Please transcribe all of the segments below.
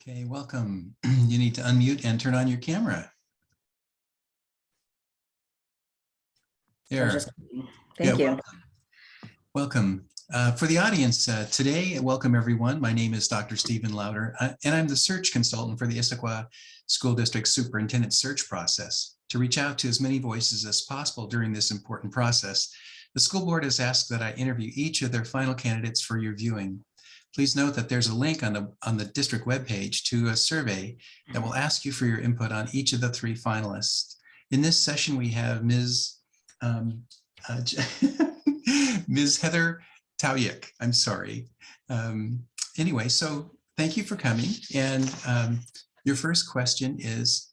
Okay, welcome. You need to unmute and turn on your camera. There. Thank you. Welcome. For the audience today, welcome everyone. My name is Dr. Stephen Lauder, and I'm the search consultant for the Issaquah School District Superintendent search process. To reach out to as many voices as possible during this important process, the school board has asked that I interview each of their final candidates for your viewing. Please note that there's a link on the district webpage to a survey that will ask you for your input on each of the three finalists. In this session, we have Ms. Ms. Heather Tow-Yick. I'm sorry. Anyway, so thank you for coming. And your first question is,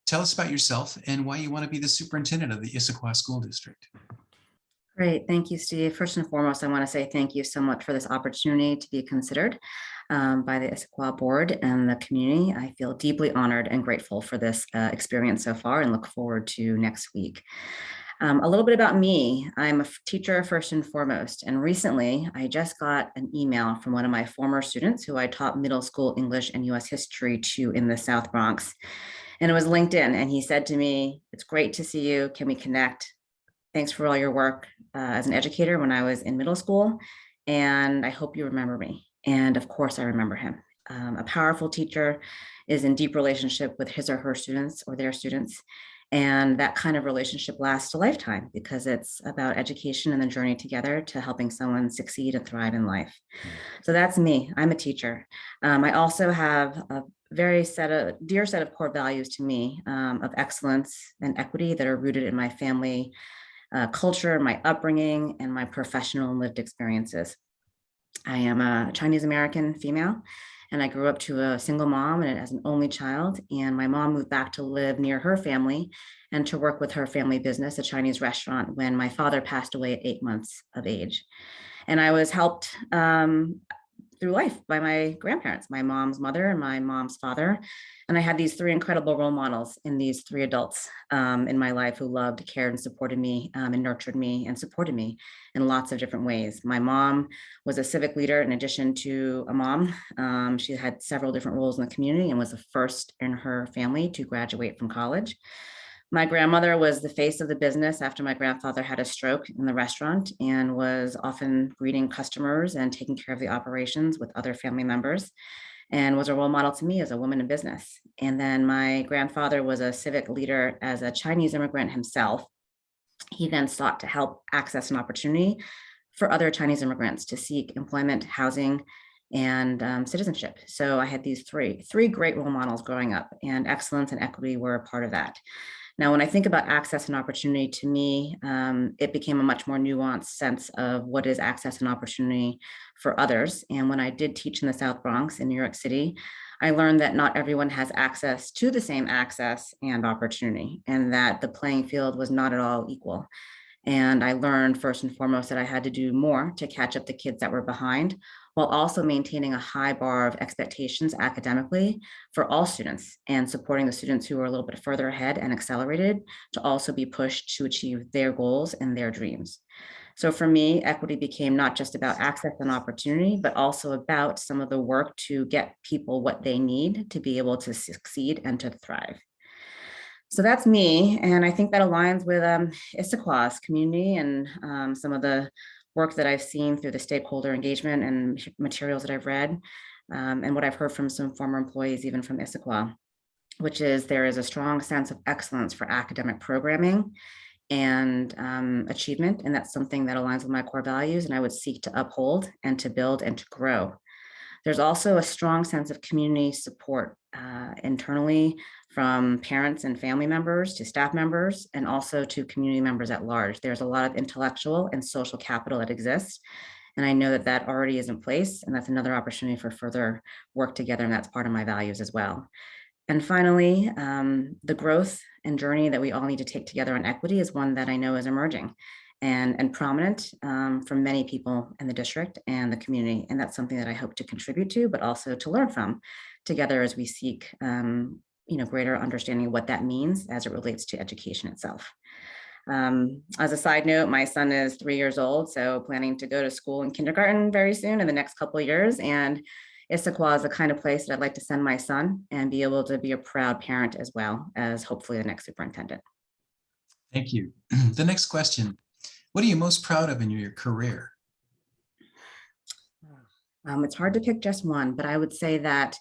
tell us about yourself and why you want to be the superintendent of the Issaquah School District. Great. Thank you, Steve. First and foremost, I want to say thank you so much for this opportunity to be considered by the Issaquah board and the community. I feel deeply honored and grateful for this experience so far and look forward to next week. A little bit about me. I'm a teacher first and foremost, and recently I just got an email from one of my former students who I taught middle school English and US history to in the South Bronx. And it was LinkedIn, and he said to me, "It's great to see you. Can we connect? Thanks for all your work as an educator when I was in middle school, and I hope you remember me." And of course I remember him. A powerful teacher is in deep relationship with his or her students or their students. And that kind of relationship lasts a lifetime because it's about education and the journey together to helping someone succeed and thrive in life. So that's me. I'm a teacher. I also have a very dear set of core values to me of excellence and equity that are rooted in my family culture, my upbringing, and my professional and lived experiences. I am a Chinese American female, and I grew up to a single mom and as an only child. And my mom moved back to live near her family and to work with her family business, a Chinese restaurant, when my father passed away at 8 months of age. And I was helped through life by my grandparents, my mom's mother and my mom's father. And I had these three incredible role models in these three adults in my life who loved, cared, and supported me and nurtured me and supported me in lots of different ways. My mom was a civic leader in addition to a mom. She had several different roles in the community and was the first in her family to graduate from college. My grandmother was the face of the business after my grandfather had a stroke in the restaurant and was often greeting customers and taking care of the operations with other family members and was a role model to me as a woman in business. And then my grandfather was a civic leader as a Chinese immigrant himself. He then sought to help access an opportunity for other Chinese immigrants to seek employment, housing, and citizenship. So I had these three great role models growing up, and excellence and equity were a part of that. Now, when I think about access and opportunity, to me, it became a much more nuanced sense of what is access and opportunity for others. And when I did teach in the South Bronx in New York City, I learned that not everyone has access to the same access and opportunity, and that the playing field was not at all equal. And I learned first and foremost that I had to do more to catch up the kids that were behind, while also maintaining a high bar of expectations academically for all students and supporting the students who were a little bit further ahead and accelerated to also be pushed to achieve their goals and their dreams. So for me, equity became not just about access and opportunity, but also about some of the work to get people what they need to be able to succeed and to thrive. So that's me, and I think that aligns with Issaquah's community and some of the work that I've seen through the stakeholder engagement and materials that I've read, and what I've heard from some former employees, even from Issaquah, which is there is a strong sense of excellence for academic programming and achievement, and that's something that aligns with my core values, and I would seek to uphold and to build and to grow. There's also a strong sense of community support internally from parents and family members to staff members and also to community members at large. There's a lot of intellectual and social capital that exists. And I know that that already is in place, and that's another opportunity for further work together, and that's part of my values as well. And finally, the growth and journey that we all need to take together on equity is one that I know is emerging and prominent from many people in the district and the community. And that's something that I hope to contribute to, but also to learn from together as we seek greater understanding of what that means as it relates to education itself. As a side note, my son is 3 years old, so planning to go to school in kindergarten very soon in the next couple of years. And Issaquah is the kind of place that I'd like to send my son and be able to be a proud parent as well as hopefully the next superintendent. Thank you. The next question, what are you most proud of in your career? It's hard to pick just one, but I would say that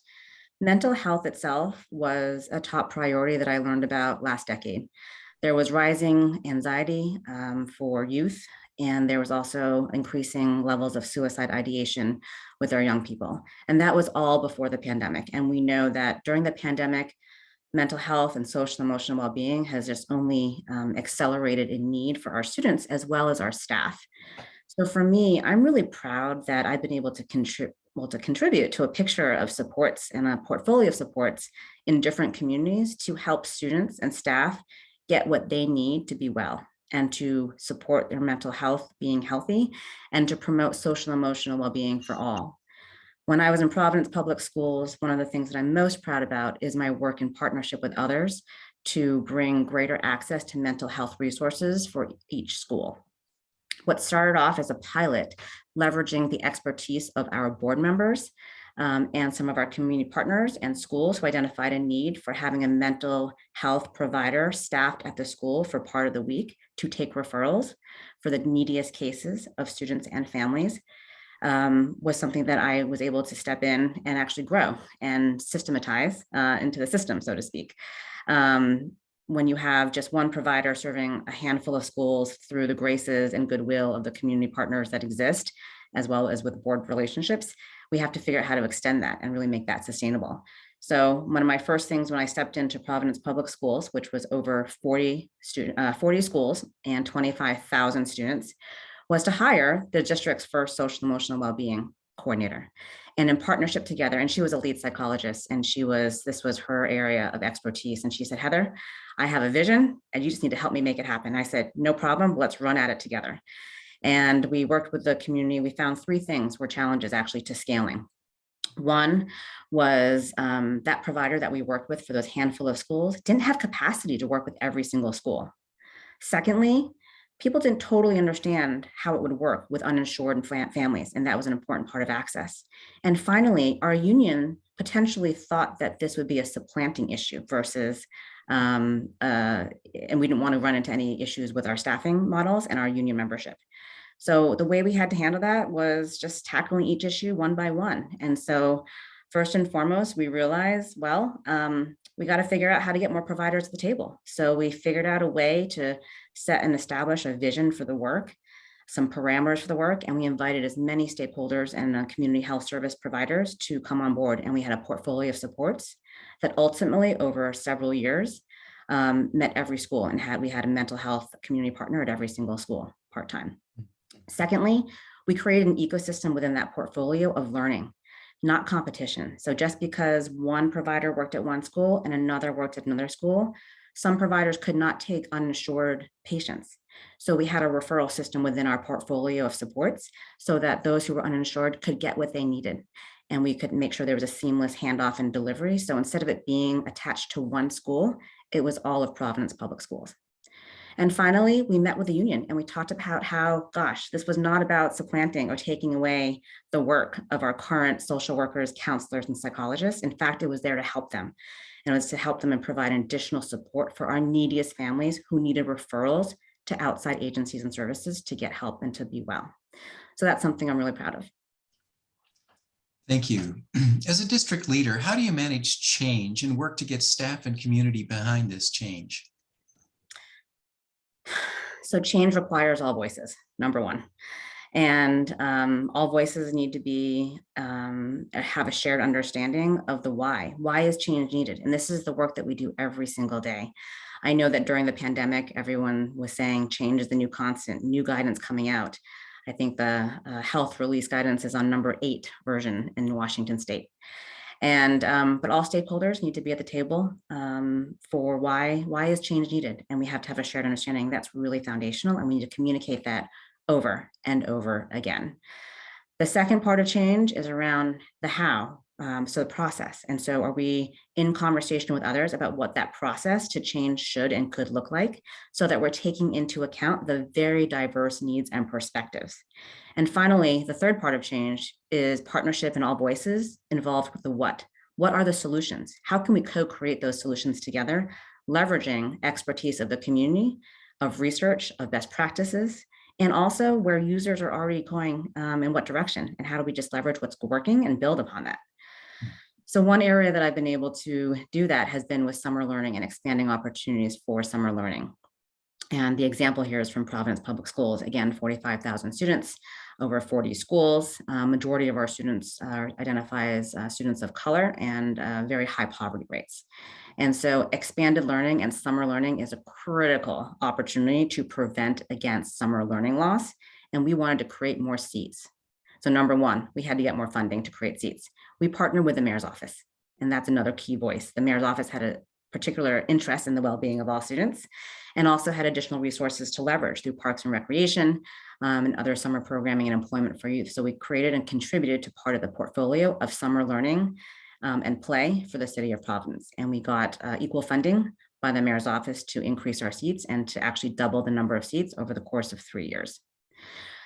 mental health itself was a top priority that I learned about last decade. There was rising anxiety for youth, and there was also increasing levels of suicide ideation with our young people. And that was all before the pandemic. And we know that during the pandemic, mental health and social and emotional well-being has just only accelerated in need for our students as well as our staff. So for me, I'm really proud that I've been able to contribute to a picture of supports and a portfolio of supports in different communities to help students and staff get what they need to be well and to support their mental health being healthy and to promote social and emotional well-being for all. When I was in Providence Public Schools, one of the things that I'm most proud about is my work in partnership with others to bring greater access to mental health resources for each school. What started off as a pilot, leveraging the expertise of our board members and some of our community partners and schools who identified a need for having a mental health provider staffed at the school for part of the week to take referrals for the neediest cases of students and families, was something that I was able to step in and actually grow and systematize into the system, so to speak. When you have just one provider serving a handful of schools through the graces and goodwill of the community partners that exist, as well as with board relationships, we have to figure out how to extend that and really make that sustainable. So one of my first things when I stepped into Providence Public Schools, which was over 40 schools and 25,000 students, was to hire the district's first social and emotional well-being coordinator. And in partnership together, and she was a lead psychologist, and this was her area of expertise. And she said, Heather, I have a vision and you just need to help me make it happen. I said, no problem, let's run at it together. And we worked with the community. We found three things were challenges actually to scaling. One was that provider that we worked with for those handful of schools didn't have capacity to work with every single school. Secondly, people didn't totally understand how it would work with uninsured families, and that was an important part of access. And finally, our union potentially thought that this would be a supplanting issue versus, and we didn't want to run into any issues with our staffing models and our union membership. So the way we had to handle that was just tackling each issue one by one. And so first and foremost, we realized, well, we got to figure out how to get more providers at the table. So we figured out a way to set and establish a vision for the work, some parameters for the work, and we invited as many stakeholders and community health service providers to come on board. And we had a portfolio of supports that ultimately over several years met every school, and we had a mental health community partner at every single school part-time. Secondly, we created an ecosystem within that portfolio of learning, not competition. So just because one provider worked at one school and another worked at another school, some providers could not take uninsured patients. So we had a referral system within our portfolio of supports so that those who were uninsured could get what they needed. And we could make sure there was a seamless handoff and delivery. So instead of it being attached to one school, it was all of Providence Public Schools. And finally, we met with the union and we talked about how, gosh, this was not about supplanting or taking away the work of our current social workers, counselors, and psychologists. In fact, it was there to help them. And it was to help them and provide additional support for our neediest families who needed referrals to outside agencies and services to get help and to be well. So that's something I'm really proud of. Thank you. As a district leader, how do you manage change and work to get staff and community behind this change? So change requires all voices, number one. And all voices need to have a shared understanding of the why. Why is change needed? And this is the work that we do every single day. I know that during the pandemic, everyone was saying change is the new constant, new guidance coming out. I think the health release guidance is on number 8 version in Washington State. And but all stakeholders need to be at the table for why is change needed, and we have to have a shared understanding. That's really foundational, and we need to communicate that over and over again. The second part of change is around the how. So the process. And so are we in conversation with others about what that process to change should and could look like, so that we're taking into account the very diverse needs and perspectives. And finally, the third part of change is partnership and all voices involved with the what. What are the solutions? How can we co-create those solutions together, leveraging expertise of the community, of research, of best practices, and also where users are already going in what direction, and how do we just leverage what's working and build upon that. So one area that I've been able to do that has been with summer learning and expanding opportunities for summer learning. And the example here is from Providence Public Schools. Again, 45,000 students, over 40 schools. Majority of our students identify as students of color, and very high poverty rates. And so expanded learning and summer learning is a critical opportunity to prevent against summer learning loss. And we wanted to create more seats. So number one, we had to get more funding to create seats. We partnered with the mayor's office, and that's another key voice. The mayor's office had a particular interest in the well-being of all students, and also had additional resources to leverage through parks and recreation and other summer programming and employment for youth. So we created and contributed to part of the portfolio of summer learning and play for the city of Providence. And we got equal funding by the mayor's office to increase our seats and to actually double the number of seats over the course of 3 years.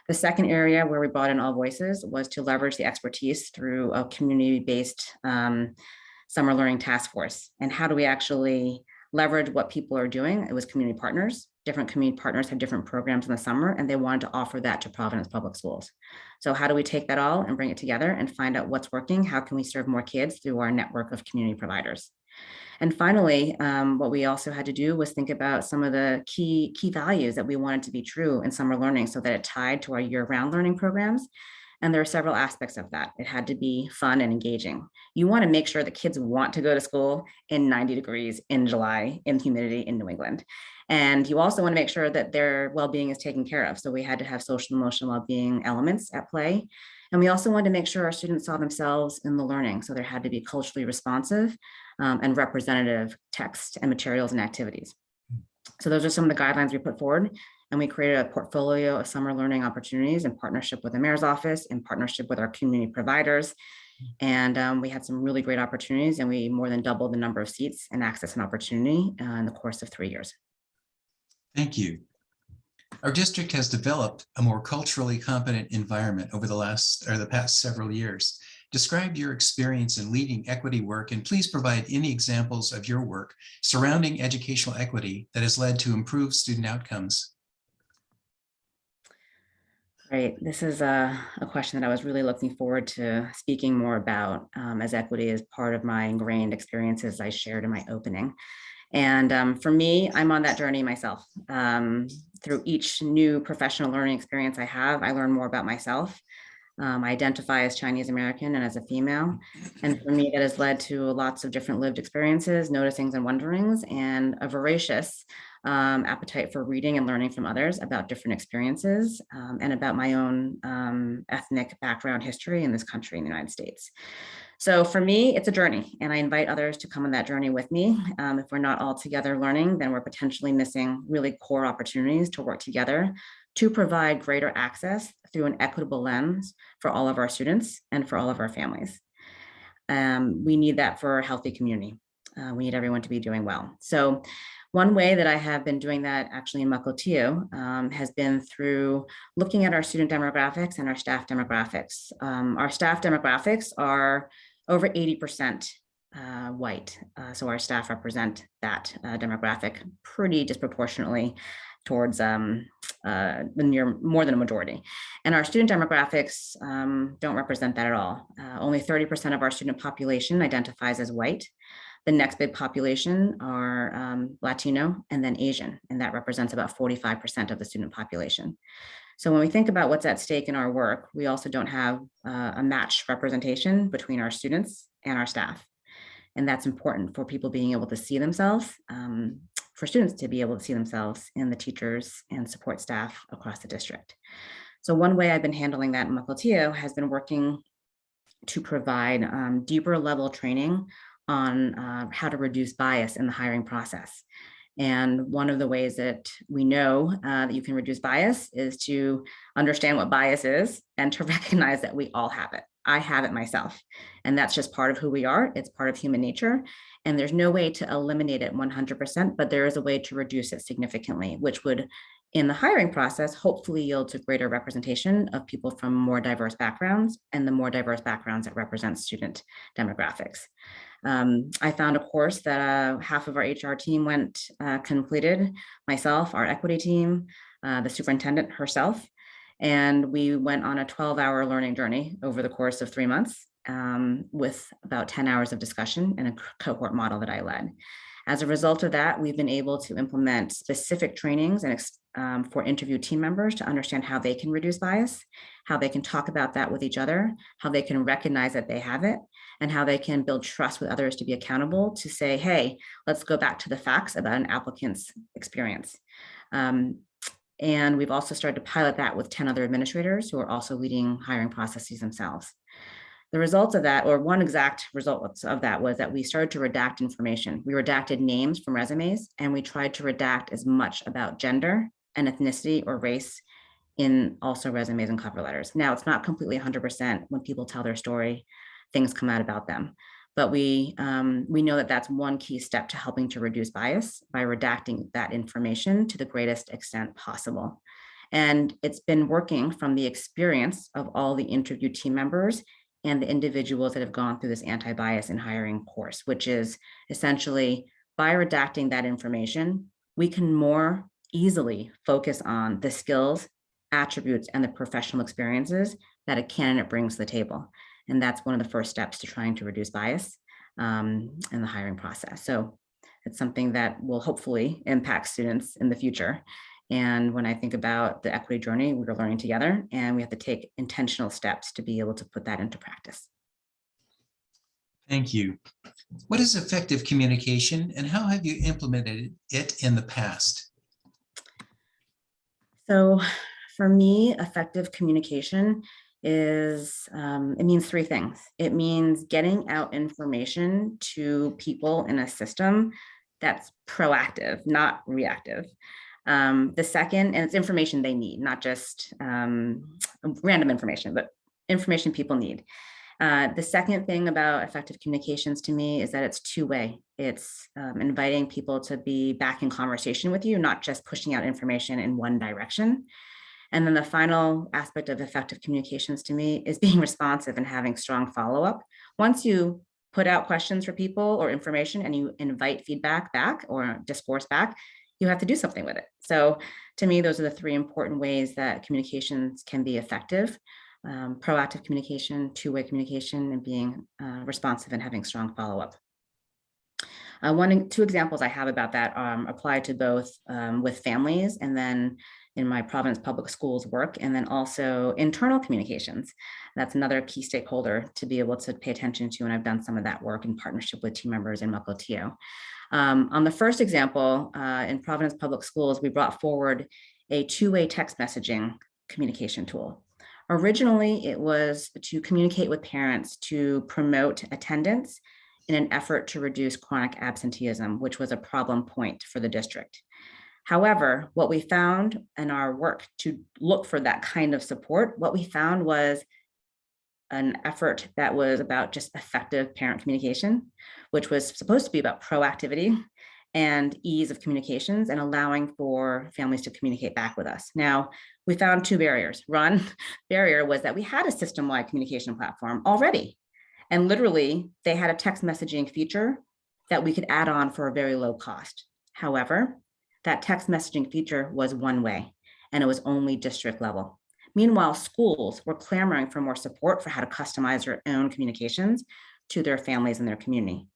The second area where we brought in all voices was to leverage the expertise through a community-based summer learning task force. And how do we actually leverage what people are doing? It was community partners. Different community partners have different programs in the summer, and they wanted to offer that to Providence Public Schools. So how do we take that all and bring it together and find out what's working? How can we serve more kids through our network of community providers? And finally, what we also had to do was think about some of the key values that we wanted to be true in summer learning, so that it tied to our year-round learning programs. And there are several aspects of that. It had to be fun and engaging. You want to make sure that kids want to go to school in 90 degrees in July in humidity in New England. And you also want to make sure that their well-being is taken care of. So we had to have social and emotional well-being elements at play. And we also wanted to make sure our students saw themselves in the learning. So there had to be culturally responsive and representative text and materials and activities. So those are some of the guidelines we put forward. And we created a portfolio of summer learning opportunities in partnership with the mayor's office, in partnership with our community providers. And we had some really great opportunities, and we more than doubled the number of seats and access and opportunity in the course of 3 years. Thank you. Our district has developed a more culturally competent environment over the past several years. Describe your experience in leading equity work, and please provide any examples of your work surrounding educational equity that has led to improved student outcomes. Right. This is a question that I was really looking forward to speaking more about, as equity is part of my ingrained experiences I shared in my opening. And for me, I'm on that journey myself. Through each new professional learning experience I have, I learn more about myself. I identify as Chinese American and as a female. And for me, that has led to lots of different lived experiences, noticings and wonderings, and a voracious appetite for reading and learning from others about different experiences and about my own ethnic background history in this country, in the United States. So for me, it's a journey, and I invite others to come on that journey with me. If we're not all together learning, then we're potentially missing really core opportunities to work together to provide greater access through an equitable lens for all of our students and for all of our families. We need that for a healthy community. We need everyone to be doing well. So one way that I have been doing that actually in Mukilteo has been through looking at our student demographics and our staff demographics. Our staff demographics are over 80% white. So our staff represent that demographic pretty disproportionately towards more than a majority. And our student demographics don't represent that at all. Only 30% of our student population identifies as white. The next big population are Latino and then Asian, and that represents about 45% of the student population. So when we think about what's at stake in our work, we also don't have a matched representation between our students and our staff. And that's important for people being able to see themselves, for students to be able to see themselves in the teachers and support staff across the district. So one way I've been handling that in Mukilteo has been working to provide deeper level training on how to reduce bias in the hiring process. And one of the ways that we know that you can reduce bias is to understand what bias is and to recognize that we all have it. I have it myself, and that's just part of who we are. It's part of human nature. And there's no way to eliminate it 100%, but there is a way to reduce it significantly, which would, in the hiring process, hopefully yield to greater representation of people from more diverse backgrounds, and the more diverse backgrounds that represent student demographics. I found a course that half of our HR team completed, myself, our equity team, the superintendent herself, and we went on a 12-hour learning journey over the course of 3 months with about 10 hours of discussion and a cohort model that I led. As a result of that, we've been able to implement specific trainings and for interview team members to understand how they can reduce bias, how they can talk about that with each other, how they can recognize that they have it, and how they can build trust with others to be accountable to say, hey, let's go back to the facts about an applicant's experience. And we've also started to pilot that with 10 other administrators who are also leading hiring processes themselves. The results of that, or one exact result of that, was that we started to redact information. We redacted names from resumes, and we tried to redact as much about gender and ethnicity or race in also resumes and cover letters. Now, it's not completely 100%. When people tell their story, things come out about them. But we know that that's one key step to helping to reduce bias by redacting that information to the greatest extent possible. And it's been working from the experience of all the interview team members and the individuals that have gone through this anti-bias in hiring course, which is essentially by redacting that information, we can more easily focus on the skills, attributes, and the professional experiences that a candidate brings to the table. And that's one of the first steps to trying to reduce bias in the hiring process. So it's something that will hopefully impact students in the future. And when I think about the equity journey, we're learning together, and we have to take intentional steps to be able to put that into practice. Thank you. What is effective communication, and how have you implemented it in the past? So for me, effective communication is, it means three things. It means getting out information to people in a system that's proactive, not reactive. The second, and it's information they need, not just random information, but information people need. The second thing about effective communications to me is that it's two-way. It's inviting people to be back in conversation with you, not just pushing out information in one direction. And then the final aspect of effective communications to me is being responsive and having strong follow-up. Once you put out questions for people or information and you invite feedback back or discourse back, you have to do something with it. So to me, those are the three important ways that communications can be effective: proactive communication, two-way communication, and being responsive and having strong follow-up. Two examples I have about that apply to both with families and then in my Providence Public Schools work, and then also internal communications. That's another key stakeholder to be able to pay attention to, and I've done some of that work in partnership with team members in Mukilteo. On the first example, in Providence Public Schools, we brought forward a two-way text messaging communication tool. Originally, it was to communicate with parents to promote attendance in an effort to reduce chronic absenteeism, which was a problem point for the district. However, what we found in our work to look for that kind of support, what we found was an effort that was about just effective parent communication, which was supposed to be about proactivity and ease of communications and allowing for families to communicate back with us. Now, we found two barriers. One barrier was that we had a system-wide communication platform already. And literally, they had a text messaging feature that we could add on for a very low cost. However, that text messaging feature was one way, and it was only district level. Meanwhile, schools were clamoring for more support for how to customize their own communications to their families and their community.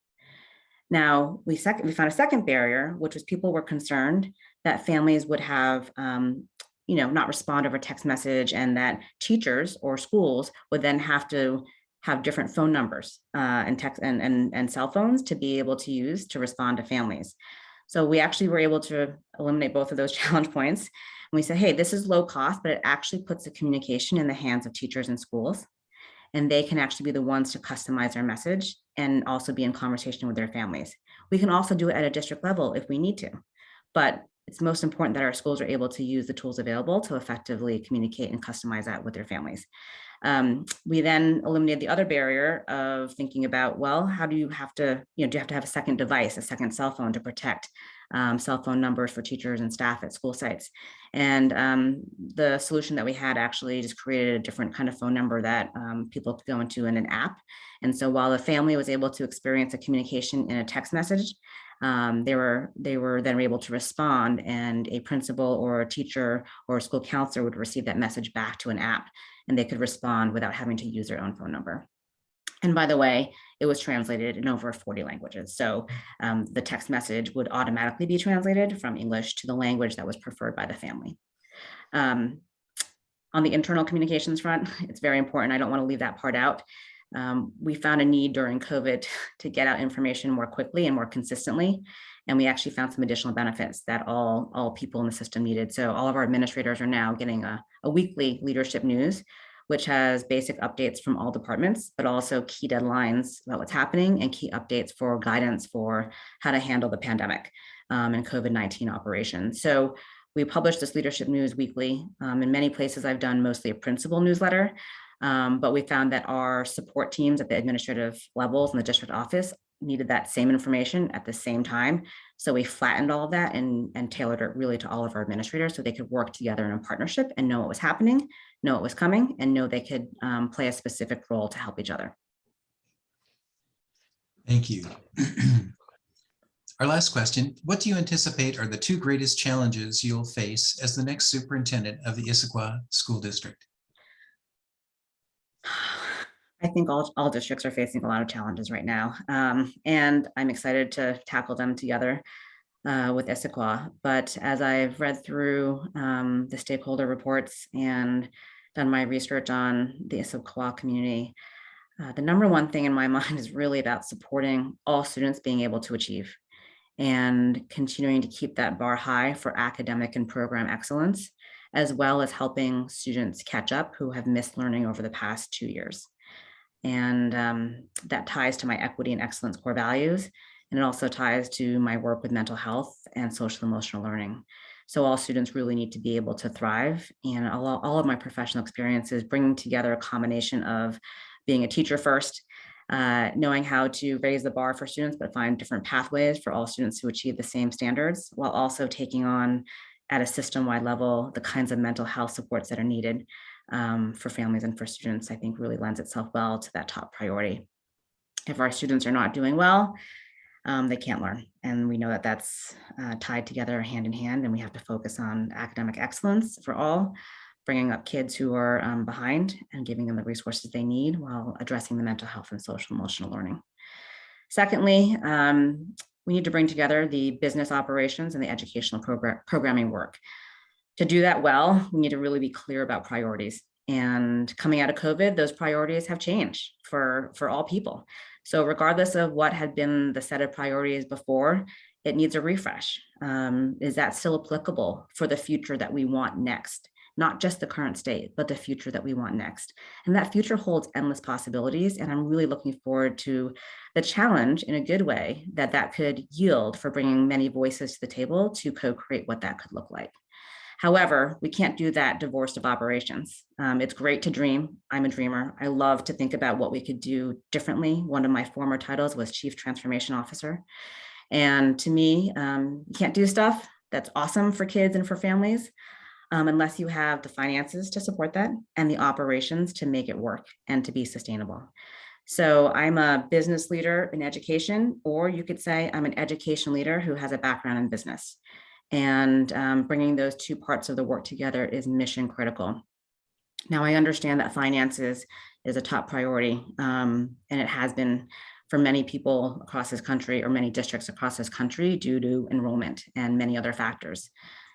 Now, we found a second barrier, which was people were concerned that families would have, not respond over text message, and that teachers or schools would then have to have different phone numbers and text and cell phones to be able to use to respond to families. So we actually were able to eliminate both of those challenge points. And we said, hey, this is low cost, but it actually puts the communication in the hands of teachers and schools. And they can actually be the ones to customize their message and also be in conversation with their families. We can also do it at a district level if we need to. but it's most important that our schools are able to use the tools available to effectively communicate and customize that with their families. We then eliminated the other barrier of thinking about, well, how do you have to, do you have to have a second device, a second cell phone to protect cell phone numbers for teachers and staff at school sites? And the solution that we had actually just created a different kind of phone number that people could go into in an app. And so while the family was able to experience a communication in a text message, they were then able to respond, and a principal or a teacher or a school counselor would receive that message back to an app, and they could respond without having to use their own phone number. And by the way, it was translated in over 40 languages. So the text message would automatically be translated from English to the language that was preferred by the family. On the internal communications front, it's very important. I don't want to leave that part out. We found a need during COVID to get out information more quickly and more consistently. And we actually found some additional benefits that all people in the system needed. So all of our administrators are now getting a weekly leadership news, which has basic updates from all departments, but also key deadlines about what's happening and key updates for guidance for how to handle the pandemic and COVID-19 operations. So we publish this leadership news weekly. In many places, I've done mostly a principal newsletter, but we found that our support teams at the administrative levels in the district office needed that same information at the same time. So we flattened all of that and tailored it really to all of our administrators so they could work together in a partnership and know what was happening, know what was coming, and know they could play a specific role to help each other. Thank you. Our last question, what do you anticipate are the two greatest challenges you'll face as the next superintendent of the Issaquah School District? I think all districts are facing a lot of challenges right now, and I'm excited to tackle them together with Issaquah. But as I've read through the stakeholder reports and done my research on the Issaquah community, the number one thing in my mind is really about supporting all students being able to achieve and continuing to keep that bar high for academic and program excellence, as well as helping students catch up who have missed learning over the past 2 years. And that ties to my equity and excellence core values. And it also ties to my work with mental health and social emotional learning. So all students really need to be able to thrive. And all of my professional experiences bringing together a combination of being a teacher first, knowing how to raise the bar for students, but find different pathways for all students to achieve the same standards, while also taking on at a system-wide level the kinds of mental health supports that are needed for families and for students, I think really lends itself well to that top priority. If our students are not doing well, they can't learn. And we know that that's tied together hand in hand, and we have to focus on academic excellence for all, bringing up kids who are behind and giving them the resources they need while addressing the mental health and social emotional learning. Secondly, we need to bring together the business operations and the educational programming work. To do that well, we need to really be clear about priorities. And coming out of COVID, those priorities have changed for all people. So regardless of what had been the set of priorities before, it needs a refresh. Is that still applicable for the future that we want next? Not just the current state, but the future that we want next. And that future holds endless possibilities. And I'm really looking forward to the challenge in a good way that could yield for bringing many voices to the table to co-create what that could look like. However, we can't do that divorced of operations. It's great to dream. I'm a dreamer. I love to think about what we could do differently. One of my former titles was Chief Transformation Officer. And to me, you can't do stuff that's awesome for kids and for families unless you have the finances to support that and the operations to make it work and to be sustainable. So I'm a business leader in education, or you could say I'm an education leader who has a background in business. And bringing those two parts of the work together is mission critical. Now, I understand that finances is a top priority, and it has been for many people across this country, or many districts across this country, due to enrollment and many other factors.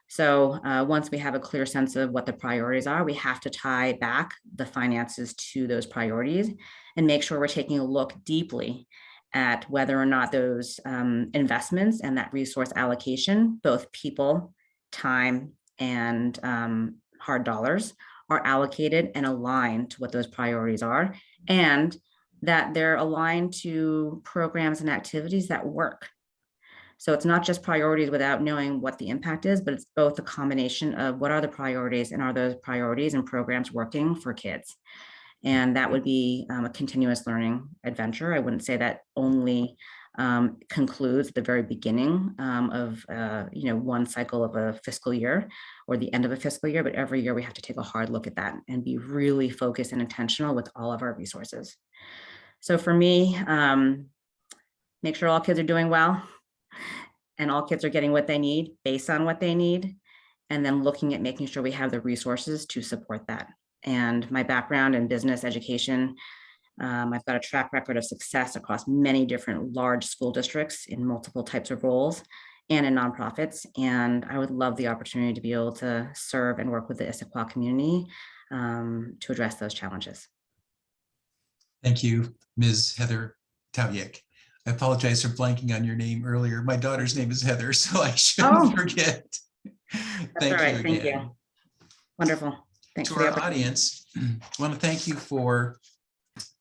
So once we have a clear sense of what the priorities are, we have to tie back the finances to those priorities and make sure we're taking a look deeply at whether or not those investments and that resource allocation, both people, time, and hard dollars, are allocated and aligned to what those priorities are, and that they're aligned to programs and activities that work. So it's not just priorities without knowing what the impact is, but it's both a combination of what are the priorities and are those priorities and programs working for kids? And that would be a continuous learning adventure. I wouldn't say that only concludes at the very beginning of one cycle of a fiscal year or the end of a fiscal year, but every year we have to take a hard look at that and be really focused and intentional with all of our resources. So for me, make sure all kids are doing well and all kids are getting what they need based on what they need, and then looking at making sure we have the resources to support that. And my background in business education, I've got a track record of success across many different large school districts in multiple types of roles and in nonprofits. And I would love the opportunity to be able to serve and work with the Issaquah community to address those challenges. Thank you, Ms. Heather Tow-Yick. I apologize for blanking on your name earlier. My daughter's name is Heather, so I shouldn't forget. Thank all right, you thank again. you. Wonderful. Thanks To for the our opportunity. audience, I want to thank you for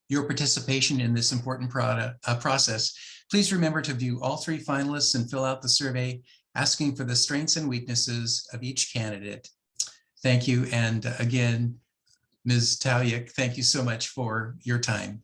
your participation in this important process. Please remember to view all 3 finalists and fill out the survey asking for the strengths and weaknesses of each candidate. Thank you. And again, Ms. Tow-Yick, thank you so much for your time.